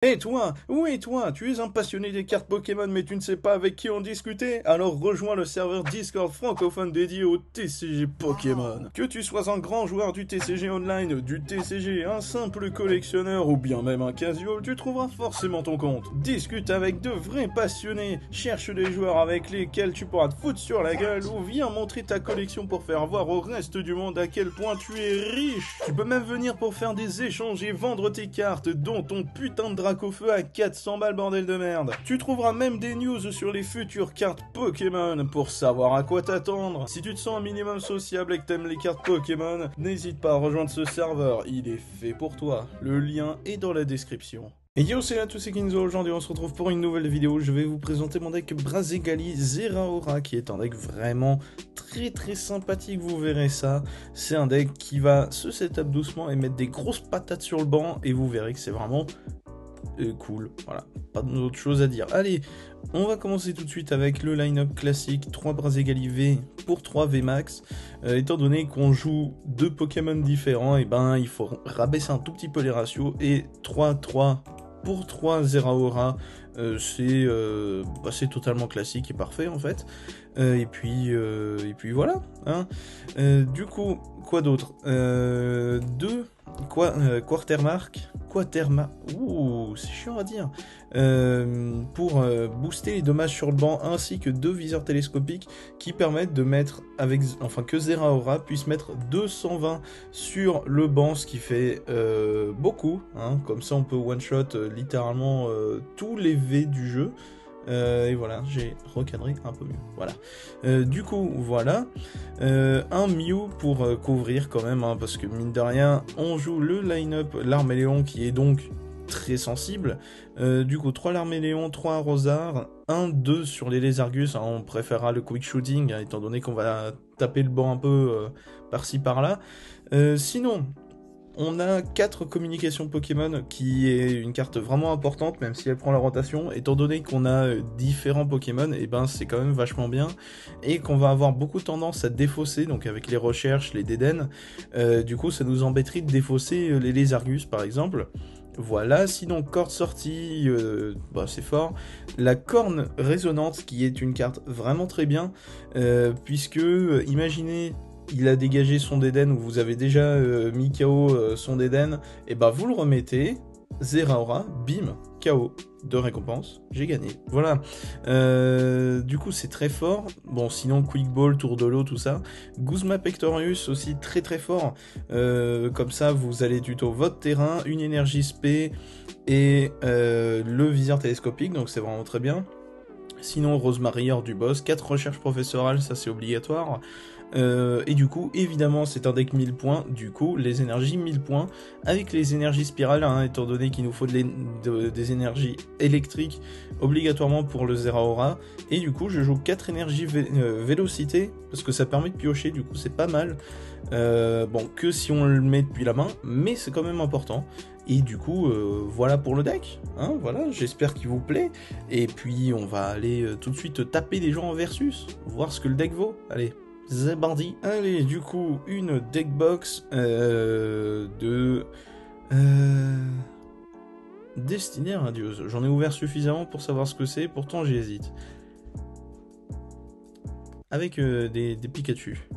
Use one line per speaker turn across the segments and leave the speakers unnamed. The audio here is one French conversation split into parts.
Et toi, oui toi, tu es un passionné des cartes Pokémon mais tu ne sais pas avec qui en discuter? Alors rejoins le serveur Discord francophone dédié au TCG Pokémon. Que tu sois un grand joueur du TCG Online, du TCG, un simple collectionneur ou bien même un casual, tu trouveras forcément ton compte. Discute avec de vrais passionnés, cherche des joueurs avec lesquels tu pourras te foutre sur la gueule ou viens montrer ta collection pour faire voir au reste du monde à quel point tu es riche. Tu peux même venir pour faire des échanges et vendre tes cartes, dont ton putain de drac au feu à 400 balles, bordel de merde. Tu trouveras même des news sur les futures cartes Pokémon pour savoir à quoi t'attendre. Si tu te sens un minimum sociable et que t'aimes les cartes Pokémon, n'hésite pas à rejoindre ce serveur, il est fait pour toi. Le lien est dans la description. Et yo, c'est là tous ces Kinzo, aujourd'hui on se retrouve pour une nouvelle vidéo. Je vais vous présenter mon deck Brazegali Zeraora, qui est un deck vraiment très sympathique, vous verrez ça. C'est un deck qui va se setup doucement et mettre des grosses patates sur le banc, et vous verrez que c'est vraiment cool. Voilà, pas d'autre chose à dire. Allez, on va commencer tout de suite avec le line-up classique, 3 Brazegali V pour 3 VMAX. Étant donné qu'on joue 2 Pokémon différents, et ben il faut rabaisser un tout petit peu les ratios, et 3-3 pour 3 Zeraora, c'est totalement classique et parfait en fait. Et puis voilà. Hein. Du coup, quoi d'autre 2 Quatermark. Ouh, c'est chiant à dire. Pour booster les dommages sur le banc, ainsi que 2 viseurs télescopiques qui permettent de mettre que Zeraora puisse mettre 220 sur le banc, ce qui fait beaucoup. Hein. Comme ça, on peut one-shot littéralement tous les V du jeu. Et voilà, j'ai recadré un peu mieux. Voilà. Du coup, voilà. Un Mew pour couvrir quand même, hein, parce que mine de rien, on joue le line-up Larméléon qui est donc très sensible. Du coup, 3 Larméléon, 3 Rosard, 1-2 sur les Lézargus. Hein, on préférera le quick shooting, hein, étant donné qu'on va taper le banc un peu par-ci par-là. Sinon, on a 4 communications Pokémon, qui est une carte vraiment importante, même si elle prend la rotation, étant donné qu'on a différents Pokémon, et ben c'est quand même vachement bien, et qu'on va avoir beaucoup tendance à défausser, donc avec les recherches, les dédènes, du coup ça nous embêterait de défausser les Lézargus par exemple. Voilà, sinon corde sortie, c'est fort. La corne résonante, qui est une carte vraiment très bien, puisque, imaginez, il a dégagé son Dédène, ou vous avez déjà mis KO son Dédène, et bah vous le remettez, Zeraora, bim, KO, 2 récompenses, j'ai gagné. Voilà. Du coup, c'est très fort. Bon, sinon, Quick Ball, Tour de l'eau, tout ça. Guzma Pectorius, aussi très fort. Comme ça, vous allez tuto votre terrain, une énergie spé, et le viseur télescopique, donc c'est vraiment très bien. Sinon, Rosemary hors du boss, 4 recherches professorales, ça c'est obligatoire. Et du coup, évidemment, c'est un deck 1000 points, du coup, les énergies 1000 points, avec les énergies spirales, hein, étant donné qu'il nous faut des énergies électriques, obligatoirement pour le Zeraora, et du coup, je joue 4 énergies vélocité, parce que ça permet de piocher, du coup, c'est pas mal, bon, que si on le met depuis la main, mais c'est quand même important. Et du coup, voilà pour le deck, hein, voilà, j'espère qu'il vous plaît, et puis on va aller tout de suite taper des gens en versus, voir ce que le deck vaut, allez. C'est parti. Allez, du coup, une deckbox de Destinée radieuse. J'en ai ouvert suffisamment pour savoir ce que c'est, pourtant j'hésite. Avec des Pikachu.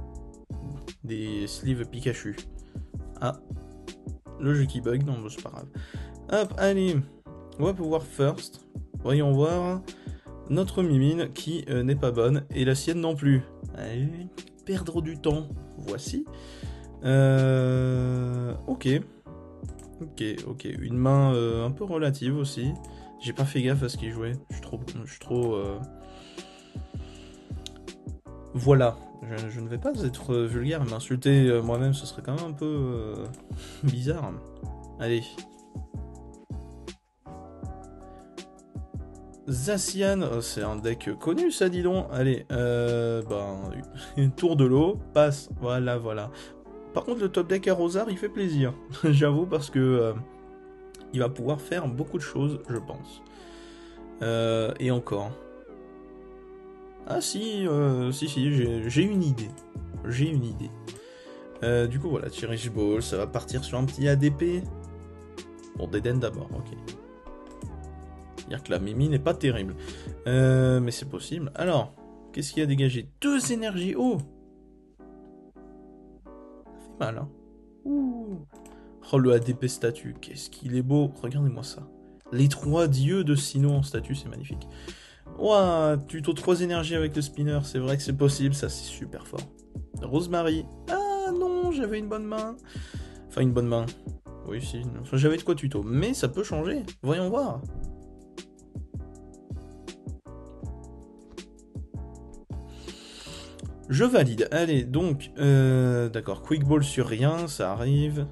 Des sleeves Pikachu. Ah, le jeu qui bug, non, c'est pas grave. Hop, allez, on va pouvoir first. Voyons voir notre Mimine qui n'est pas bonne, et la sienne non plus. Allez, perdre du temps, voici. Ok, une main un peu relative aussi. J'ai pas fait gaffe à ce qu'il jouait, je suis trop Voilà, je ne vais pas être vulgaire, m'insulter moi-même, ce serait quand même un peu bizarre. Allez. Zacian, c'est un deck connu ça, dis donc. Allez, tour de l'eau, passe, voilà. Par contre, le top deck à Rosard, il fait plaisir, j'avoue, parce que il va pouvoir faire beaucoup de choses, je pense. Et encore. Ah si, j'ai une idée. Du coup, voilà, Cherish Ball, ça va partir sur un petit ADP. Bon, Dédène d'abord, ok. Dire que la Mimi n'est pas terrible. Mais c'est possible. Alors, qu'est-ce qu'il y a dégagé? 2 énergies. Oh! Ça fait mal, hein. Ouh. Oh, le ADP statue. Qu'est-ce qu'il est beau. Regardez-moi ça. Les 3 dieux de Sinnoh en statue, c'est magnifique. Ouah, tuto 3 énergies avec le spinner. C'est vrai que c'est possible, ça, c'est super fort. Rosemary. Ah non, j'avais une bonne main. Enfin, une bonne main. Oui, si. Enfin, j'avais de quoi tuto. Mais ça peut changer. Voyons voir. Je valide. Allez, donc, d'accord. Quick Ball sur rien, ça arrive.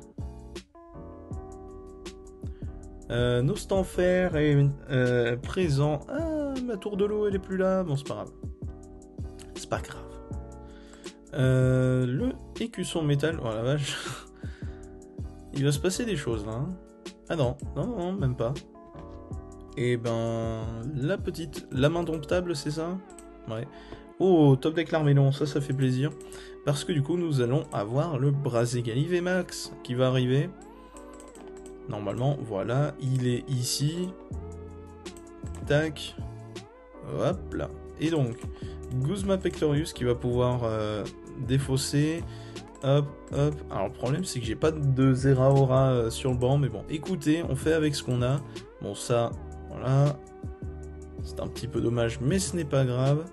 Nostanfer est présent. Ah, ma tour de l'eau, elle est plus là. Bon, c'est pas grave. C'est pas grave. Le écusson métal. Oh la vache. Il va se passer des choses là. Hein. Ah non, non, même pas. Et ben, la petite. La main domptable, c'est ça? Ouais. Oh, top deck l'Armélon, ça fait plaisir. Parce que du coup, nous allons avoir le Brazegali VMAX qui va arriver. Normalement, voilà, il est ici. Tac. Hop là. Et donc, Guzma Pectorius qui va pouvoir défausser. Hop, hop. Alors, le problème, c'est que j'ai pas de Zeraora sur le banc. Mais bon, écoutez, on fait avec ce qu'on a. Bon, ça, voilà. C'est un petit peu dommage, mais ce n'est pas grave.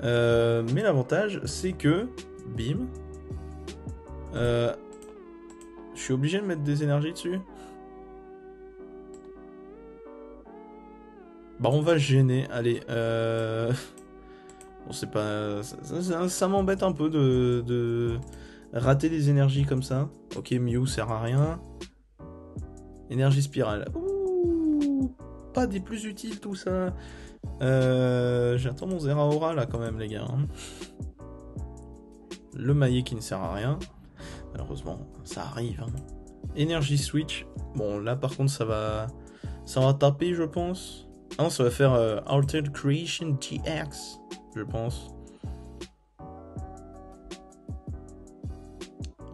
Mais l'avantage, c'est que, bim, je suis obligé de mettre des énergies dessus. Bah, on va gêner. Allez, bon, c'est pas, ça m'embête un peu de rater des énergies comme ça. Ok, Mew sert à rien. Énergie spirale. Ouh, pas des plus utiles tout ça. J'attends mon Zeraora là quand même les gars. Hein. Le maillet qui ne sert à rien. Malheureusement, ça arrive. Hein. Énergie switch. Bon là par contre ça va taper je pense. Ah non, ça va faire Altered Creation GX je pense.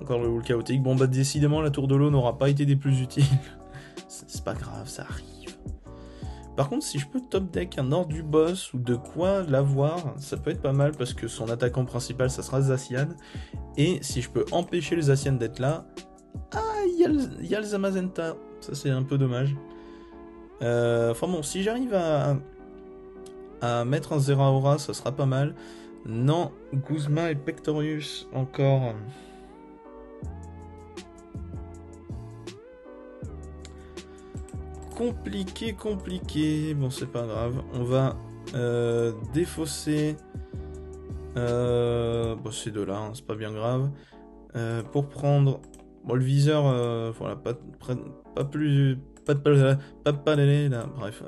Encore le Wool chaotique. Bon bah décidément la tour de l'eau n'aura pas été des plus utiles. C'est pas grave, ça arrive. Par contre, si je peux top deck un ordre du boss ou de quoi l'avoir, ça peut être pas mal parce que son attaquant principal, ça sera Zacian. Et si je peux empêcher le Zacian d'être là, ah, il y a le Zamazenta. Ça, c'est un peu dommage. Enfin bon, si j'arrive à mettre un Zeraora, ça sera pas mal. Non, Guzma et Pectorius encore. Compliqué. Bon, c'est pas grave. On va défausser ces deux-là, hein, c'est pas bien grave. Pour prendre bon, le viseur, voilà, pas plus. Bref,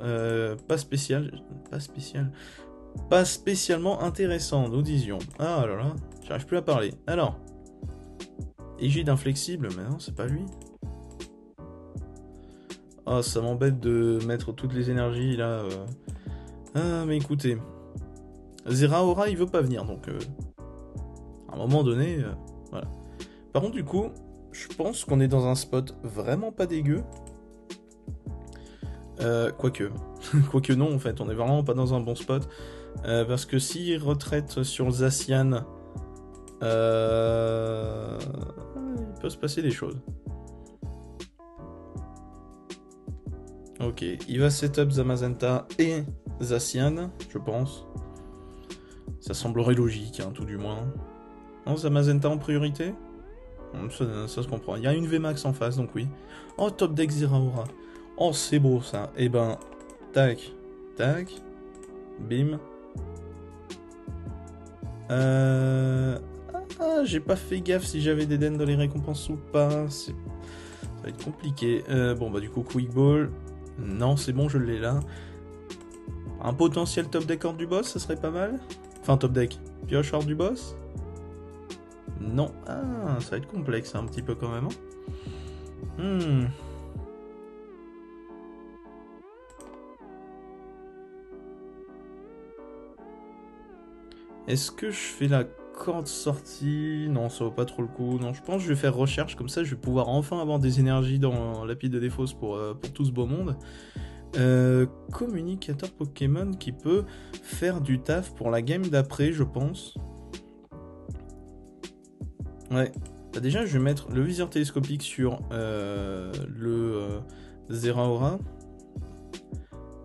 pas spécialement intéressant, nous disions. Ah là là, j'arrive plus à parler. Alors, Égide inflexible, mais non, c'est pas lui. Ah, ça m'embête de mettre toutes les énergies là. Ah, mais écoutez. Zeraora, il veut pas venir, donc à un moment donné, voilà. Par contre, du coup, je pense qu'on est dans un spot vraiment pas dégueu. Quoique non, en fait, on est vraiment pas dans un bon spot. Parce que s'il retraite sur Zacian, il peut se passer des choses. Ok, il va setup Zamazenta et Zacian, je pense. Ça semblerait logique, hein, tout du moins. Non, Zamazenta en priorité? Ça se comprend. Il y a une VMAX en face, donc oui. Oh, top deck Zeraora. Oh, c'est beau, ça. Eh ben, tac, bim. J'ai pas fait gaffe si j'avais des dents dans les récompenses ou pas. Ça va être compliqué. Bon, bah du coup, Quick Ball. Non, c'est bon, je l'ai là. Un potentiel top deck hors du boss, ça serait pas mal. Enfin, top deck. Pioche hors du boss. Non. Ah, ça va être complexe un petit peu quand même. Hein. Est-ce que je fais la corde sortie? Non, ça vaut pas trop le coup. Non, je pense que je vais faire recherche, comme ça je vais pouvoir enfin avoir des énergies dans la pile de défausse pour tout ce beau monde. Communicateur Pokémon qui peut faire du taf pour la game d'après, je pense. Ouais. Bah déjà, je vais mettre le viseur télescopique sur le Zeraora.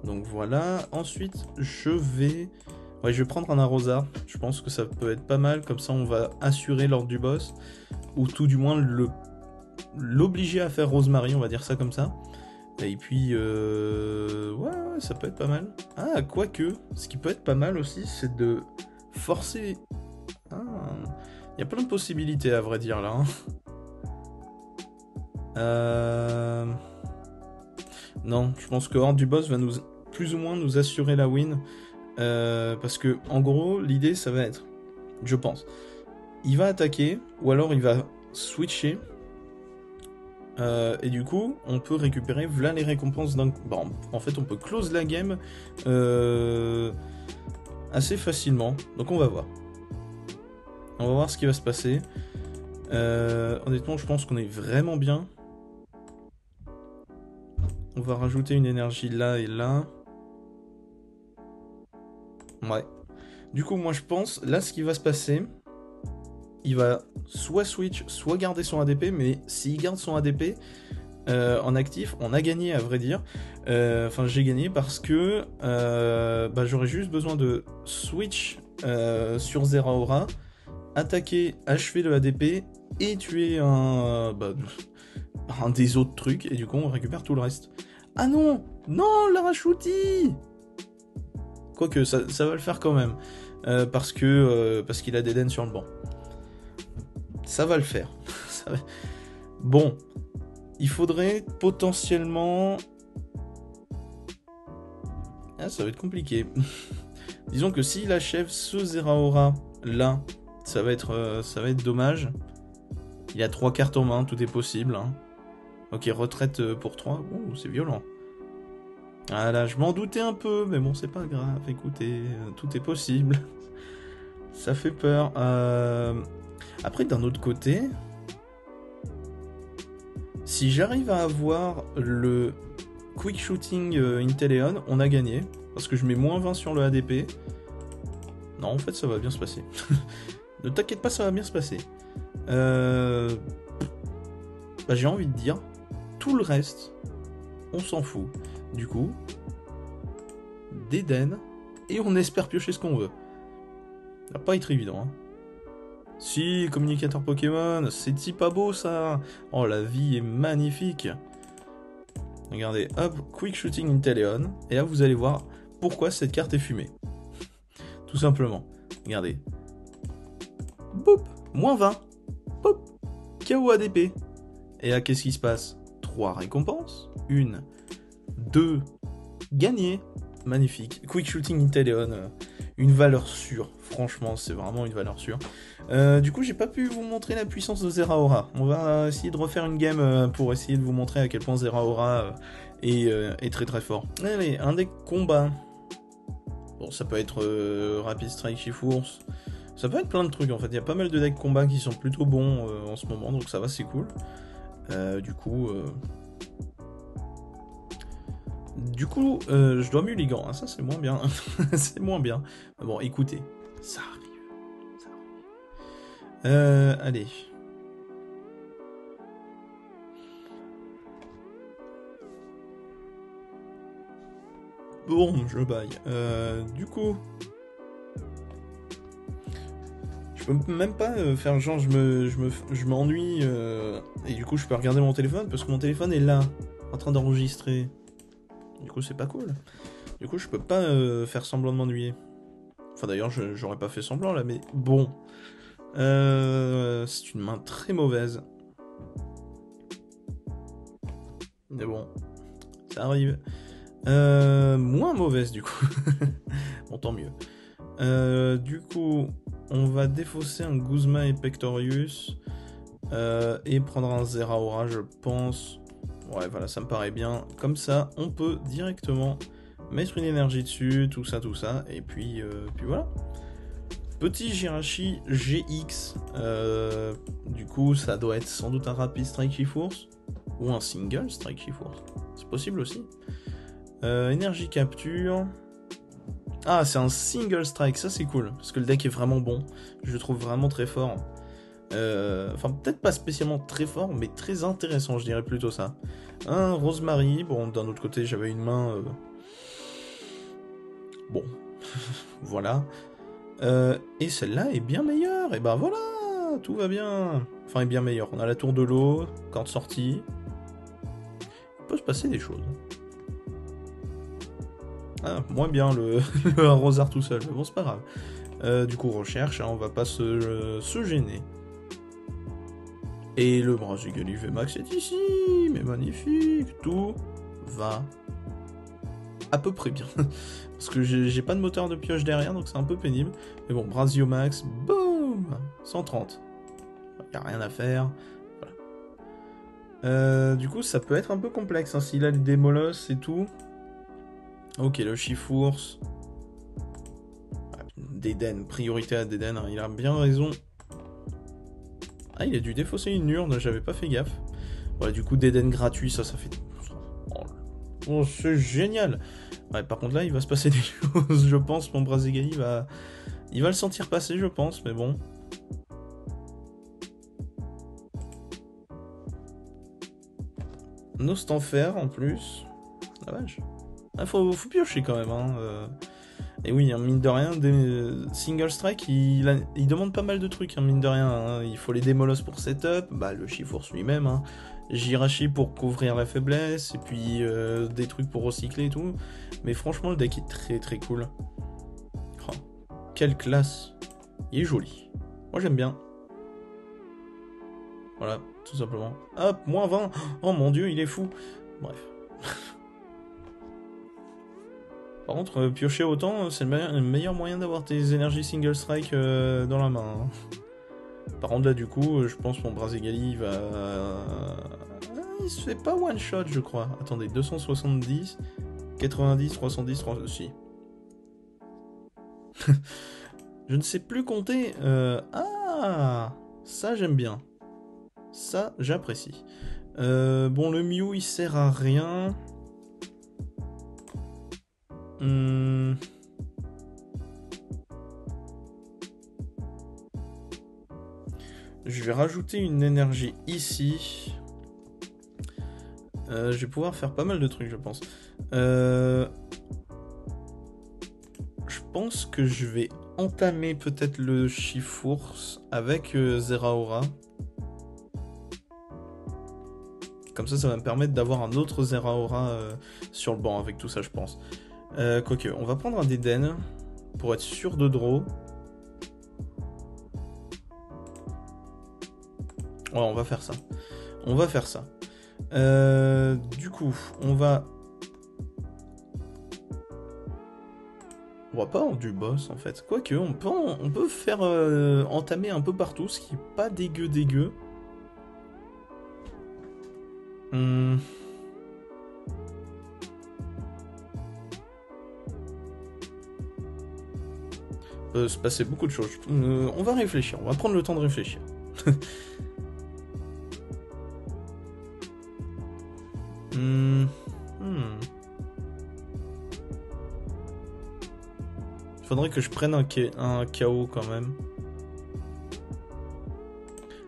Donc voilà. Ensuite, je vais prendre un arrosard. Je pense que ça peut être pas mal. Comme ça, on va assurer l'ordre du boss. Ou tout du moins l'obliger à faire Rosemary, on va dire ça comme ça. Et puis, ouais, ça peut être pas mal. Ah, quoique, ce qui peut être pas mal aussi, c'est de forcer... Ah, il y a plein de possibilités, à vrai dire, là. Non, je pense que Horde du Boss va plus ou moins nous assurer la win. Parce que, en gros, l'idée, ça va être... Je pense. Il va attaquer, ou alors il va switcher... et du coup, on peut récupérer voilà les récompenses d'un... Bon, en fait, on peut close la game assez facilement. Donc on va voir. On va voir ce qui va se passer. Honnêtement, je pense qu'on est vraiment bien. On va rajouter une énergie là et là. Ouais. Du coup, moi je pense, là ce qui va se passer... Il va soit switch, soit garder son ADP, mais s'il garde son ADP en actif, on a gagné à vrai dire. Enfin, j'ai gagné parce que j'aurais juste besoin de switch sur Zeraora, attaquer, achever le ADP et tuer un des autres trucs, et du coup on récupère tout le reste. Ah non, non, l'Arachuti. Quoique, ça va le faire quand même, parce qu'il a d'Eden sur le banc. Ça va le faire. Bon, il faudrait potentiellement... Ah, ça va être compliqué. Disons que s'il achève ce Zeraora là, ça va être dommage. Il a 3 cartes en main, tout est possible. Hein. Ok, retraite pour 3. Oh, c'est violent. Ah là, je m'en doutais un peu, mais bon, c'est pas grave. Écoutez, tout est possible. Ça fait peur. Après, d'un autre côté, si j'arrive à avoir le Quick Shooting Inteleon, on a gagné. Parce que je mets moins 20 sur le ADP. Non, en fait, ça va bien se passer. Ne t'inquiète pas, ça va bien se passer. J'ai envie de dire, tout le reste, on s'en fout. Du coup, d'Eden, et on espère piocher ce qu'on veut. Ça va pas être évident, hein. Si, communicateur Pokémon, c'est pas beau ça. Oh, la vie est magnifique. Regardez, hop, Quick Shooting Inteleon. Et là, vous allez voir pourquoi cette carte est fumée. Tout simplement. Regardez. Boop, moins 20. Boop, KO ADP. Et là, qu'est-ce qui se passe? 3 récompenses. 1, 2, gagné. Magnifique. Quick Shooting Inteleon. Une valeur sûre. Franchement, c'est vraiment une valeur sûre. Du coup, j'ai pas pu vous montrer la puissance de Zeraora. On va essayer de refaire une game pour essayer de vous montrer à quel point Zeraora est très très fort. Allez, un deck combat. Bon, ça peut être Rapid Strike Chifours. Ça peut être plein de trucs en fait. Il y a pas mal de decks combat qui sont plutôt bons en ce moment, donc ça va, c'est cool. Du coup, je dois mulligan. Hein, ça, c'est moins bien. C'est moins bien. Bon, écoutez, ça arrive. Allez. Bon, je baille. Du coup, je peux même pas faire genre je m'ennuie et du coup je peux regarder mon téléphone parce que mon téléphone est là, en train d'enregistrer. Du coup, c'est pas cool. Du coup, je peux pas faire semblant de m'ennuyer. Enfin, d'ailleurs, j'aurais pas fait semblant là, mais bon. C'est une main très mauvaise. Mais bon, ça arrive. Moins mauvaise du coup. Bon, tant mieux. Du coup, on va défausser un Guzma et Pectorius et prendre un Zeraora, je pense. Ouais, voilà, ça me paraît bien. Comme ça, on peut directement mettre une énergie dessus, tout ça, et puis voilà. Petit Jirachi GX, du coup ça doit être sans doute un Rapid Strike Chifours, ou un Single Strike Chifours, c'est possible aussi. Énergie capture. Ah, c'est un single strike, ça c'est cool, parce que le deck est vraiment bon, je le trouve vraiment très fort. Enfin, peut-être pas spécialement très fort, mais très intéressant, je dirais plutôt ça. Un Rosemary, bon, d'un autre côté, j'avais une main... Bon, voilà. Et celle-là est bien meilleure, et ben voilà, tout va bien. Enfin, est bien meilleure, on a la tour de l'eau, carte sortie. Il peut se passer des choses. Ah, moins bien le, le arrosard tout seul, mais bon, c'est pas grave. Du coup, recherche, hein, on va pas se gêner. Et le Brazigali VMAX est ici, mais magnifique, tout va à peu près bien. Parce que j'ai pas de moteur de pioche derrière, donc c'est un peu pénible. Mais bon, Brasiomax, boum 130. Y a rien à faire. Voilà. Du coup, ça peut être un peu complexe, hein, s'il a les démolos et tout. Ok, le Chifours. Deden, priorité à Deden, hein, il a bien raison. Ah, il a dû défausser une urne, j'avais pas fait gaffe. Voilà, du coup, Deden gratuit, ça fait... Oh, c'est génial. Ouais, par contre là, il va se passer des choses, je pense. Mon Brazigali il va le sentir passer, je pense, mais bon. Nostanfer en plus. La vache. Ah, faut piocher quand même, hein. Et oui, hein, mine de rien, Single Strike, il demande pas mal de trucs, hein, mine de rien. Hein. Il faut les démolos pour setup, bah, le Chifours lui-même, hein. Jirachi pour couvrir la faiblesse, et puis des trucs pour recycler et tout. Mais franchement, le deck est très très cool. Oh, quelle classe. Il est joli. Moi j'aime bien. Voilà, tout simplement. Hop, moins 20. Oh mon dieu, il est fou. Bref. Par contre, piocher autant, c'est le meilleur moyen d'avoir tes énergies single strike dans la main. Hein. Par contre, là, du coup, je pense que mon Brazigali va... il se fait pas one shot, je crois. Attendez, 270, 90, 310, 300... Si. Je ne sais plus compter. Ah, ça, j'aime bien. Ça, j'apprécie. Bon, le Mew, il sert à rien. Je vais rajouter une énergie ici. Je vais pouvoir faire pas mal de trucs, je pense. Je pense que je vais entamer peut-être le Chifours avec Zeraora. Comme ça va me permettre d'avoir un autre Zeraora sur le banc avec tout ça, je pense. Quoique, on va prendre un Deden pour être sûr de draw. Ouais, on va faire ça. On va faire ça. Du coup, on va pas en du boss en fait. Quoique, on peut faire entamer un peu partout, ce qui est pas dégueu. Peut se passer beaucoup de choses. On va réfléchir, on va prendre le temps de réfléchir. Faudrait que je prenne un KO quand même.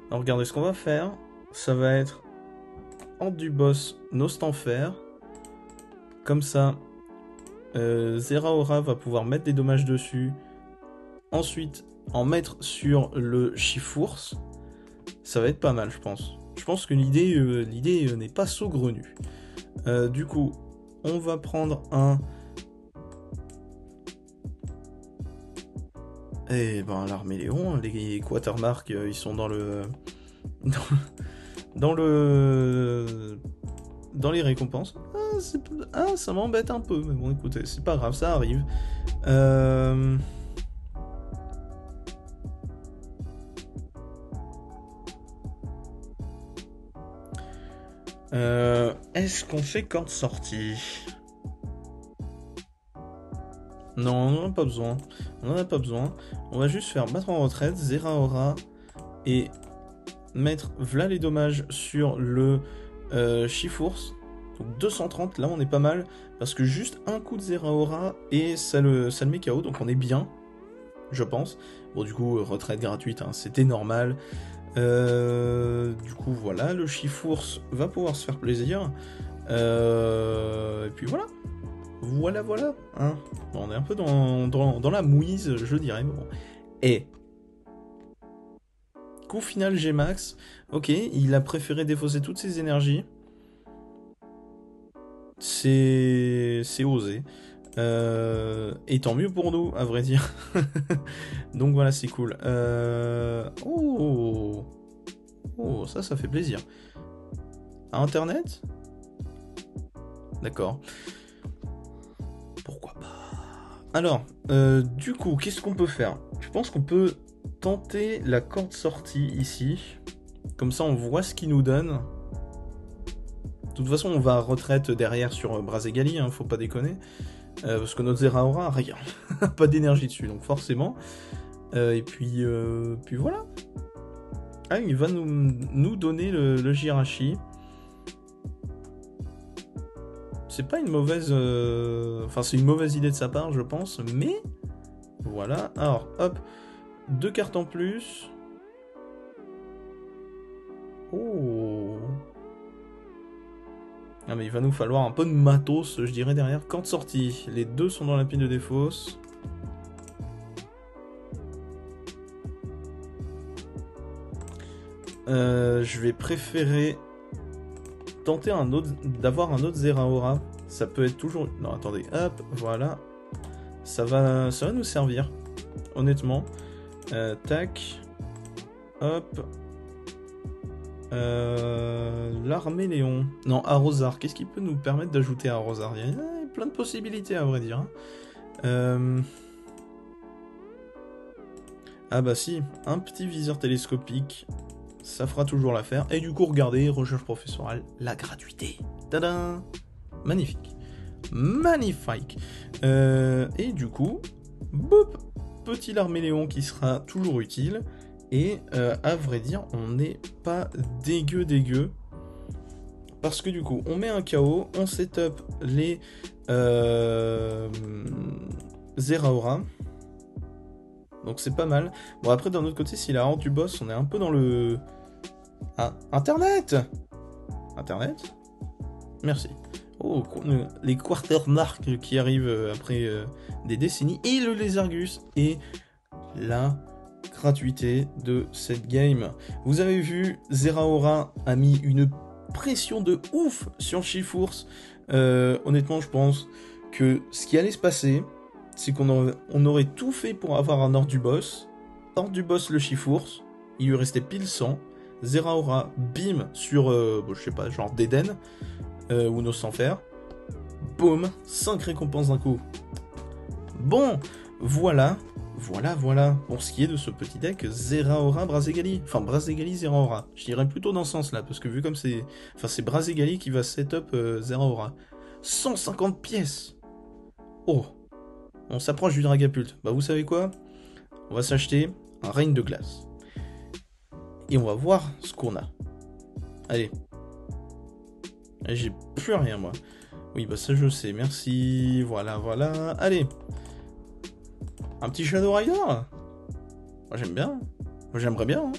Alors regardez, ce qu'on va faire, ça va être hors du boss Nostanfer. Comme ça, Zeraora va pouvoir mettre des dommages dessus. Ensuite, en mettre sur le Chifours. Ça va être pas mal, je pense. Je pense que l'idée n'est pas saugrenue. Du coup, on va prendre un... Eh ben, l'Arméléon, les Quatermark, ils sont dans le... dans les récompenses. Ça m'embête un peu, mais bon, écoutez, c'est pas grave, ça arrive. Est-ce qu'on fait corde sortie? Non, on n'en a pas besoin. On va juste faire battre en retraite, Zeraora, et mettre v'là les dommages sur le Chifours. Donc 230, là on est pas mal, parce que juste un coup de Zeraora et ça le met KO, donc on est bien, je pense. Bon du coup, retraite gratuite, hein, c'était normal. Du coup voilà, le Chifours va pouvoir se faire plaisir. Et puis voilà. Voilà, hein. Bon, on est un peu dans la mouise, je dirais, mais bon. Et coup final G-Max, ok, il a préféré défausser toutes ses énergies. C'est osé. Et tant mieux pour nous, à vrai dire. Donc voilà, c'est cool. Oh, ça fait plaisir. À Internet? D'accord. Pourquoi pas? Alors, du coup, qu'est-ce qu'on peut faire? Je pense qu'on peut tenter la corde sortie ici. Comme ça, on voit ce qu'il nous donne. De toute façon, on va à retraite derrière sur Brazegali, hein, faut pas déconner. Parce que notre Zeraora, rien. Pas d'énergie dessus, donc forcément. Et puis voilà. Ah, il va nous donner le Jirachi. C'est pas une mauvaise... Enfin, c'est une mauvaise idée de sa part, je pense, mais... Voilà. Alors, hop. 2 cartes en plus. Oh. Ah, mais il va nous falloir un peu de matos, je dirais, derrière. Corde sortie. Les deux sont dans la pile de défausse. Je vais préférer tenter d'avoir un autre Zeraora. Ça peut être toujours... Non, attendez. Hop, voilà. Ça va nous servir. Honnêtement. Tac. Hop. L'armée Léon. Non, Arrosar. Qu'est-ce qui peut nous permettre d'ajouter Arrosar? Il y a plein de possibilités, à vrai dire. Ah bah si, un petit viseur télescopique, ça fera toujours l'affaire. Et du coup, regardez, recherche professorale, la gratuité. Tadam! Magnifique. Magnifique. Et du coup, boop, petit l'arméléon qui sera toujours utile. Et à vrai dire, on n'est pas dégueu. Parce que du coup, on met un KO, on setup les Zeraora. Donc c'est pas mal. Bon, après, d'un autre côté, s'il a rendu boss, on est un peu dans le... Ah, Internet! Internet? Merci. Oh, les quartermarks qui arrivent après des décennies. Et le Lézargus. Et la gratuité de cette game. Vous avez vu, Zeraora a mis une pression de ouf sur Chifours. Honnêtement, je pense que ce qui allait se passer, c'est qu'on aurait tout fait pour avoir un ordre du boss. Ordre du boss, le Chifours. Il lui restait pile 100. Zeraora, bim, sur, je sais pas, genre d'Eden. Ou nos sans faire. Boum, 5 récompenses d'un coup. Bon, voilà. Pour ce qui est de ce petit deck Zeraora Brazegali. Enfin, Brazegali Zeraora. Je dirais plutôt dans ce sens-là, parce que vu comme c'est... Enfin, c'est Brazegali qui va setup Zeraora. 150 pièces. Oh. On s'approche du Dragapult. Bah, vous savez quoi? On va s'acheter un règne de glace. Et on va voir ce qu'on a. Allez. J'ai plus rien, moi. Oui, bah ça, je sais. Merci. Voilà. Allez. Un petit Shadow Rider? Moi, j'aime bien. Moi, j'aimerais bien.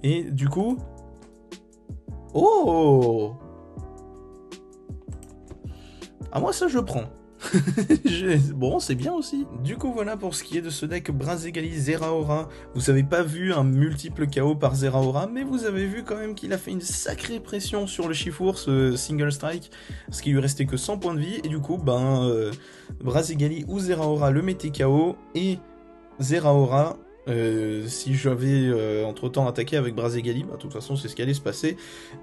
Et du coup... Oh! Ah, moi, ça, je prends. Bon, c'est bien aussi. Du coup, voilà pour ce qui est de ce deck Brazegali Zeraora. Vous avez pas vu un multiple KO par Zeraora, mais vous avez vu quand même qu'il a fait une sacrée pression sur le Chifours Single Strike, parce qu'il lui restait que 100 points de vie, et du coup, Brazegali ou Zeraora le mettait KO, et Zeraora, si j'avais entre-temps attaqué avec Brazegali, bah de toute façon c'est ce qui allait se passer,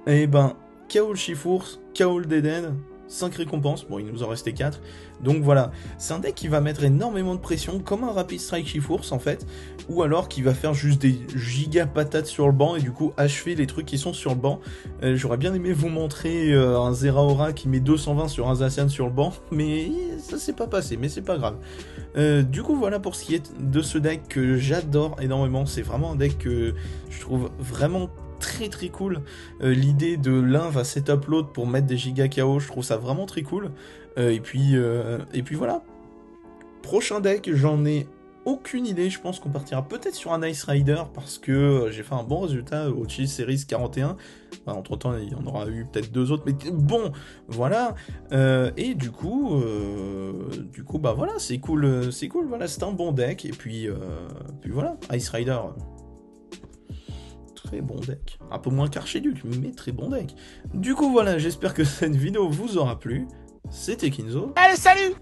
et KO le Chifours, KO le Deden, 5 récompenses, bon il nous en restait 4, donc voilà, c'est un deck qui va mettre énormément de pression, comme un Rapid Strike Chiforce en fait, ou alors qui va faire juste des giga patates sur le banc, et du coup achever les trucs qui sont sur le banc. J'aurais bien aimé vous montrer un Zeraora qui met 220 sur un Zacian sur le banc, mais ça s'est pas passé, mais c'est pas grave. Du coup voilà pour ce qui est de ce deck que j'adore énormément, c'est vraiment un deck que je trouve vraiment très très cool. L'idée de l'un va setup l'autre pour mettre des giga KO, je trouve ça vraiment très cool. Et puis voilà. Prochain deck, j'en ai aucune idée, je pense qu'on partira peut-être sur un Ice Rider parce que j'ai fait un bon résultat au Cheese Series 41. Enfin, entre temps, il y en aura eu peut-être 2 autres, mais bon, voilà. Et du coup, bah voilà, c'est cool, voilà, c'est un bon deck. Et puis voilà, Ice Rider. Très bon deck. Un peu moins qu'Archiduc, mais très bon deck. Du coup, voilà, j'espère que cette vidéo vous aura plu. C'était Kinzo.
Allez, salut!